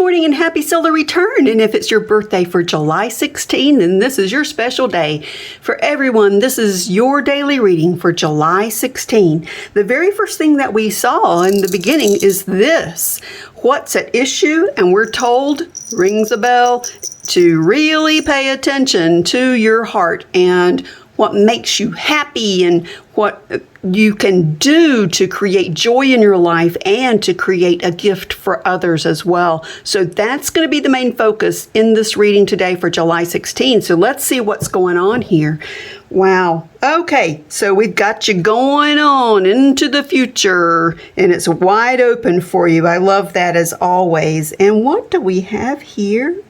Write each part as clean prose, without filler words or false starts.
morning and happy solar return. And if it's your birthday for July 16, then this is your special day. For everyone, this is your daily reading for July 16. The very first thing that we saw in the beginning is this. What's at issue? And we're told, rings a bell, to really pay attention to your heart and what makes you happy and what you can do to create joy in your life and to create a gift for others as well. So that's going to be the main focus in this reading today for July 16. So let's see what's going on here. Wow. Okay, so we've got you going on into the future and it's wide open for you. I love that as always. And what do we have here?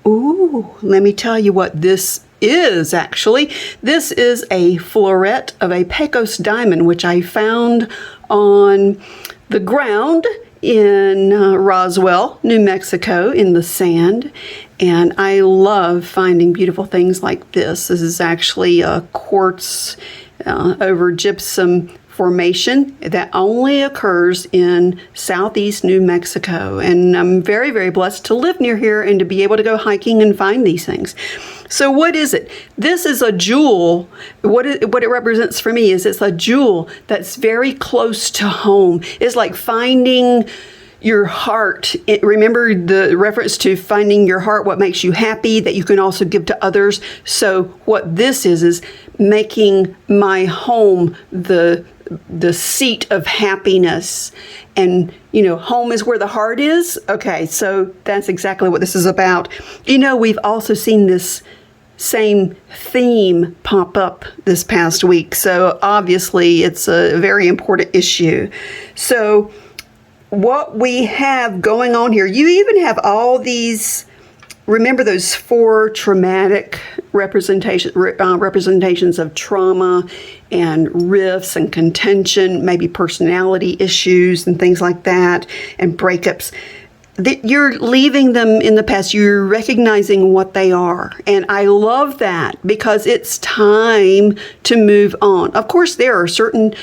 Ooh, let me tell you what this is actually. This is a floret of a Pecos diamond, which I found on the ground in Roswell, New Mexico, in the sand. And I love finding beautiful things like this. This is actually a quartz over gypsum formation that only occurs in southeast New Mexico. And I'm very, very blessed to live near here and to be able to go hiking and find these things. So what is it? This is a jewel. What it represents for me is it's a jewel that's very close to home. It's like finding your heart. Remember the reference to finding your heart, what makes you happy, that you can also give to others. So what this is making my home the seat of happiness. And, you know, home is where the heart is. Okay, so that's exactly what this is about. You know, we've also seen this same theme pop up this past week. So obviously it's a very important issue. So what we have going on here, you even have all these, remember those 4 traumatic representations of trauma and rifts and contention, maybe personality issues and things like that, and breakups. You're leaving them in the past. You're recognizing what they are. And I love that because it's time to move on. Of course, there are certain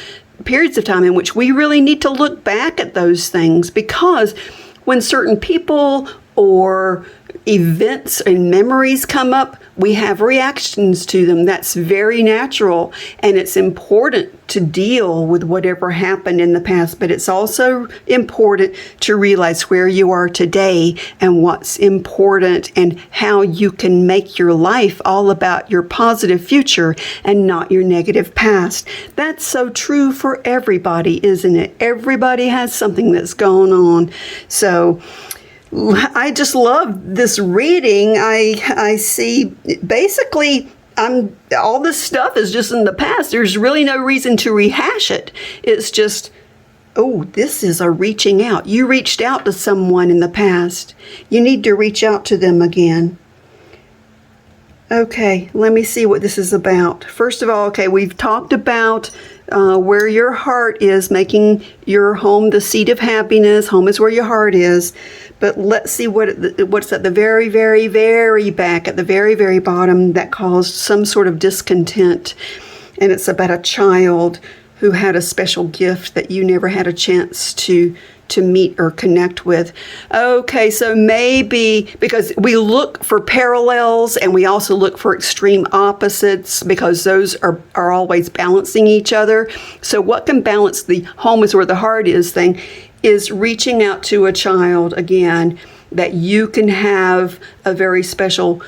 periods of time in which we really need to look back at those things, because when certain people or events and memories come up, we have reactions to them. That's very natural, and it's important to deal with whatever happened in the past, but it's also important to realize where you are today and what's important and how you can make your life all about your positive future and not your negative past. That's so true for everybody, isn't it? Everybody has something that's going on. So I just love this reading. I see basically all this stuff is just in the past. There's really no reason to rehash it. It's just, oh, this is a reaching out. You reached out to someone in the past. You need to reach out to them again. Okay, let me see what this is about. First of all, okay, we've talked about where your heart is, making your home the seat of happiness. Home is where your heart is. But let's see what's at the very, very, very back, at the very, very bottom, that caused some sort of discontent. And it's about a child who had a special gift that you never had a chance to meet or connect with. Okay, so maybe because we look for parallels and we also look for extreme opposites, because those are always balancing each other. So what can balance the home is where the heart is thing is reaching out to a child again that you can have a very special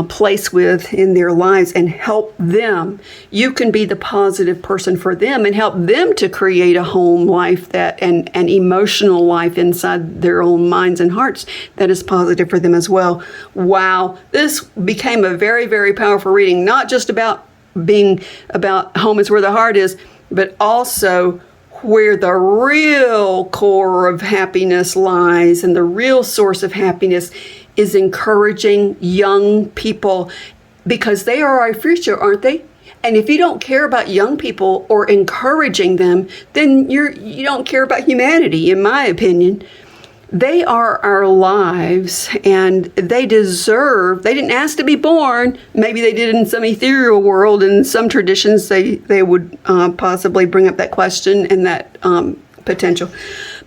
place with in their lives and help them. You can be the positive person for them and help them to create a home life that and an emotional life inside their own minds and hearts that is positive for them as well. Wow, this became a very, very powerful reading, not just about being about home is where the heart is, but also where the real core of happiness lies, and the real source of happiness is encouraging young people, because they are our future, aren't they? And if you don't care about young people or encouraging them, then you don't care about humanity, in my opinion. They are our lives, and they didn't ask to be born. Maybe they did in some ethereal world. In some traditions, they would possibly bring up that question and that potential.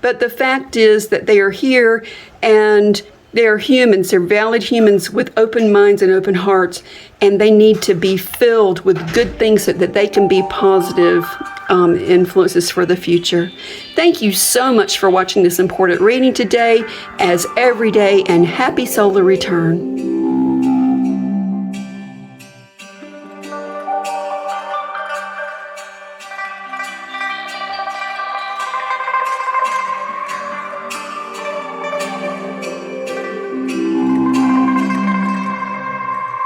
But the fact is that they are here, and they are humans. They're valid humans with open minds and open hearts, and they need to be filled with good things so that they can be positive influences for the future. Thank you so much for watching this important reading today, as every day, and happy solar return.